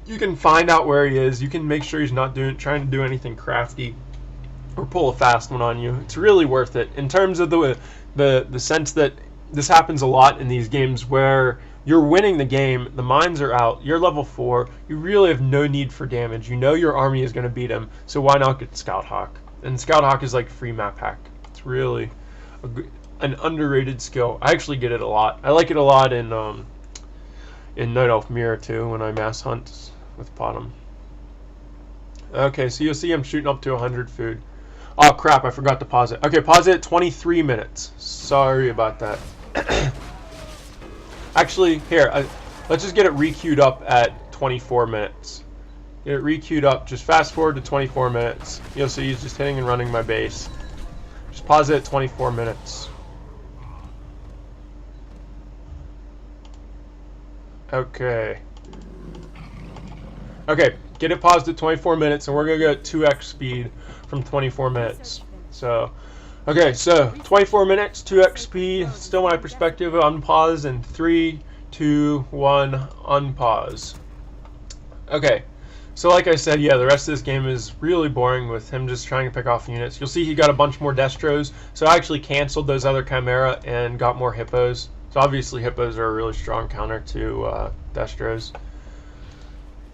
You can find out where he is. You can make sure he's not trying to do anything crafty or pull a fast one on you. It's really worth it in terms of the sense that this happens a lot in these games where you're winning the game, the mines are out, you're level 4, you really have no need for damage. You know your army is going to beat him, so why not get Scout Hawk? And Scout Hawk is like free map hack. It's really an underrated skill. I actually get it a lot. I like it a lot in Night Elf Mirror too when I mass hunt with potm. Okay, so you'll see I'm shooting up to 100 food. Oh crap, I forgot to pause it. Okay, pause it at 23 minutes. Sorry about that. Actually, here, let's just get it re-queued up at 24 minutes. Get it re-queued up, just fast forward to 24 minutes. You'll see he's just hitting and running my base. Just pause it at 24 minutes. Okay. Okay, get it paused at 24 minutes, and we're going to go at 2x speed from 24 minutes. So, okay, so 24 minutes, 2x speed, still my perspective, unpause, and 3, 2, 1, unpause. Okay, so like I said, yeah, the rest of this game is really boring with him just trying to pick off units. You'll see he got a bunch more Destros, so I actually canceled those other Chimera and got more Hippos. So obviously Hippos are a really strong counter to Destros.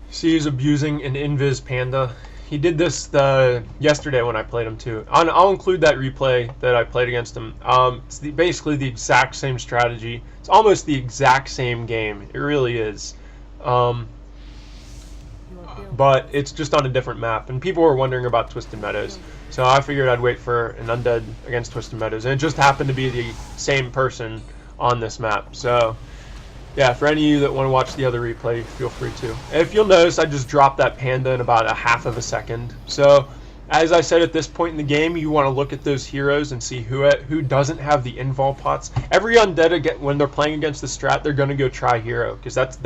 See, he's abusing an Invis Panda. He did this yesterday when I played him too. I'll include that replay that I played against him. It's basically the exact same strategy. It's almost the exact same game. It really is. But it's just on a different map. And people were wondering about Twisted Meadows. So I figured I'd wait for an Undead against Twisted Meadows. And it just happened to be the same person on this map. So yeah, for any of you that want to watch the other replay, feel free to. If you'll notice, I just dropped that Panda in about a half of a second. So, as I said, at this point in the game, you want to look at those heroes and see who doesn't have the invul pots. Every undead, when they're playing against the strat, they're going to go try hero, because that's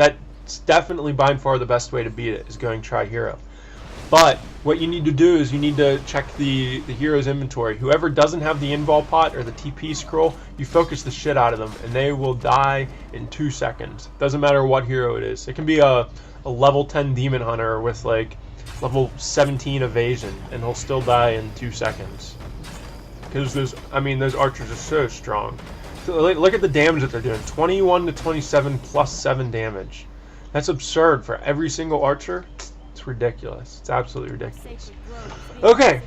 definitely by and far the best way to beat it, is going try hero. But what you need to do is you need to check the hero's inventory. Whoever doesn't have the invul pot or the TP scroll, you focus the shit out of them, and they will die in 2 seconds. Doesn't matter what hero it is. It can be a level 10 demon hunter with like level 17 evasion, and he'll still die in 2 seconds. Because those archers are so strong. So look at the damage that they're doing. 21 to 27 plus 7 damage. That's absurd for every single archer. It's ridiculous. It's absolutely ridiculous. Okay.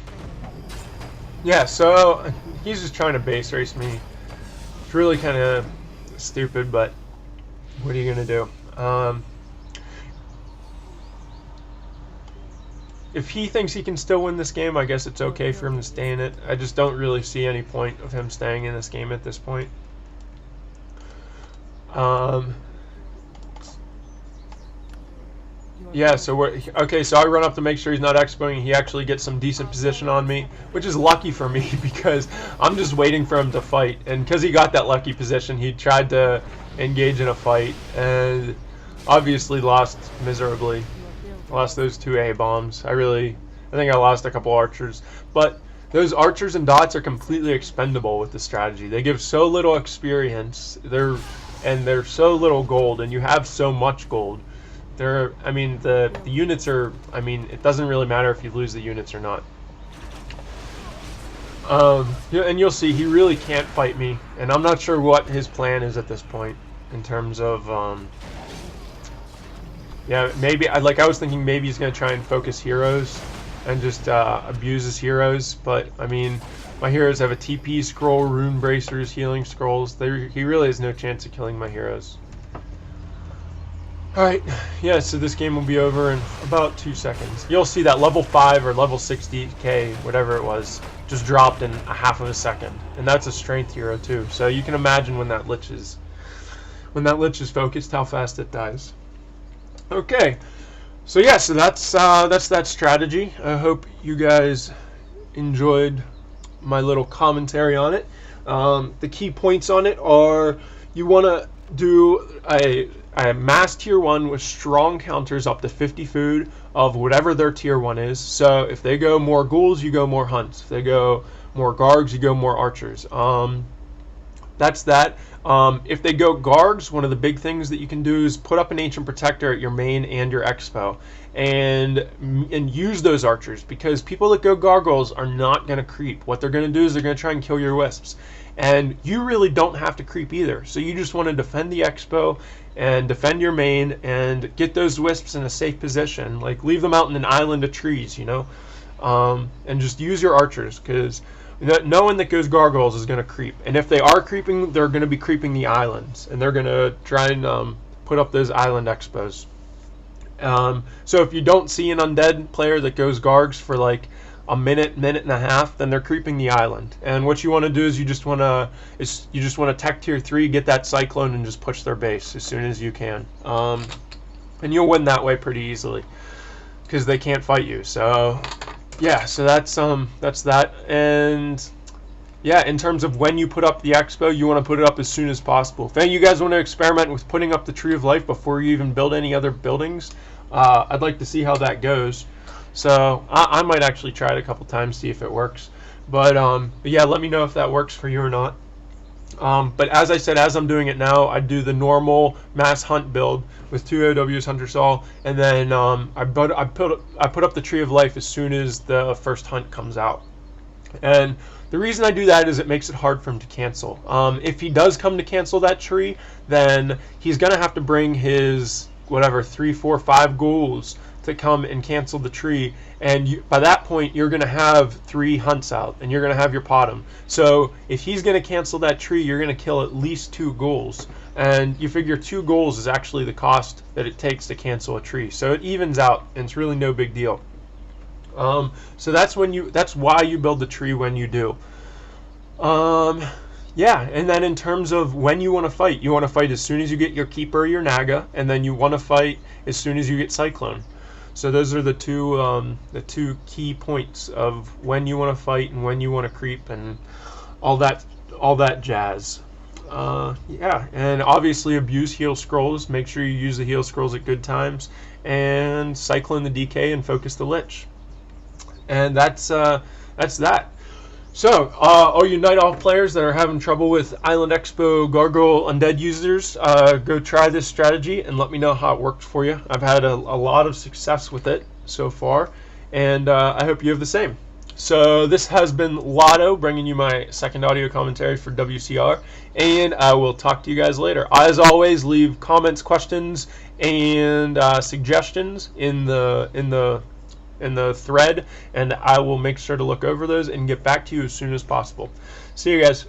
Yeah, so he's just trying to base race me. It's really kind of stupid, but what are you going to do? If he thinks he can still win this game, I guess it's okay for him to stay in it. I just don't really see any point of him staying in this game at this point. Yeah, so okay, so I run up to make sure he's not expoing. He actually gets some decent position on me, which is lucky for me because I'm just waiting for him to fight. And because he got that lucky position, he tried to engage in a fight and obviously lost miserably. Lost those 2 A-bombs. I think I lost a couple archers. But those archers and dots are completely expendable with the strategy. They give so little experience, they're so little gold, and you have so much gold. The units are, it doesn't really matter if you lose the units or not. And you'll see he really can't fight me, and I'm not sure what his plan is at this point in terms of, yeah, maybe, I was thinking maybe he's going to try and focus heroes and just abuse his heroes, but, my heroes have a TP scroll, rune bracers, healing scrolls. He really has no chance of killing my heroes. Alright, yeah, so this game will be over in about 2 seconds. You'll see that level 5 or level 60k, whatever it was, just dropped in a half of a second. And that's a strength hero too, so you can imagine when that lich is focused, how fast it dies. Okay, so yeah, so that's that strategy. I hope you guys enjoyed my little commentary on it. The key points on it are you want to do a mass tier 1 with strong counters up to 50 food of whatever their tier 1 is. So if they go more ghouls, you go more hunts. If they go more gargs, you go more archers. that's that. If they go gargs, one of the big things that you can do is put up an ancient protector at your main and your expo, and use those archers, because people that go gargoyles are not going to creep. What they're going to do is they're going to try and kill your wisps, and you really don't have to creep either. So you just want to defend the expo and defend your main and get those wisps in a safe position. Like, leave them out in an island of trees, you know, and just use your archers, because no one that goes gargoyles is going to creep. And if they are creeping, they're going to be creeping the islands, and they're going to try and put up those island expos. So if you don't see an undead player that goes gargs for like a minute and a half, then they're creeping the island. And what you want to do is you just want to tech tier 3, get that cyclone, and just push their base as soon as you can. And you'll win that way pretty easily, because they can't fight you. So yeah, so that's that. And yeah, in terms of when you put up the expo, you want to put it up as soon as possible. If any of you guys want to experiment with putting up the Tree of Life before you even build any other buildings, I'd like to see how that goes. So I might actually try it a couple times, see if it works. But yeah, let me know if that works for you or not. But as I said, as I'm doing it now, I do the normal mass hunt build with 2 OWs, Hunter Saw, and then I put up the Tree of Life as soon as the first hunt comes out. And the reason I do that is it makes it hard for him to cancel. If he does come to cancel that tree, then he's going to have to bring his, whatever, 3, 4, 5 ghouls to come and cancel the tree. And by that point, you're going to have 3 hunts out, and you're going to have your potm. So if he's going to cancel that tree, you're going to kill at least 2 ghouls. And you figure 2 ghouls is actually the cost that it takes to cancel a tree. So it evens out, and it's really no big deal. So that's why you build the tree when you do. Yeah, and then in terms of when you want to fight as soon as you get your Keeper or your Naga, and then you want to fight as soon as you get Cyclone. So those are the two key points of when you want to fight and when you want to creep and all that jazz. Yeah, and obviously abuse heal scrolls. Make sure you use the heal scrolls at good times, and Cyclone the DK and focus the Lich. And that's that. So, all you Night Owl players that are having trouble with Island Expo Gargoyle Undead users, go try this strategy and let me know how it worked for you. I've had a lot of success with it so far, and I hope you have the same. So this has been Lado, bringing you my second audio commentary for WCR, and I will talk to you guys later. As always, leave comments, questions, and suggestions in the thread, and I will make sure to look over those and get back to you as soon as possible. See you guys.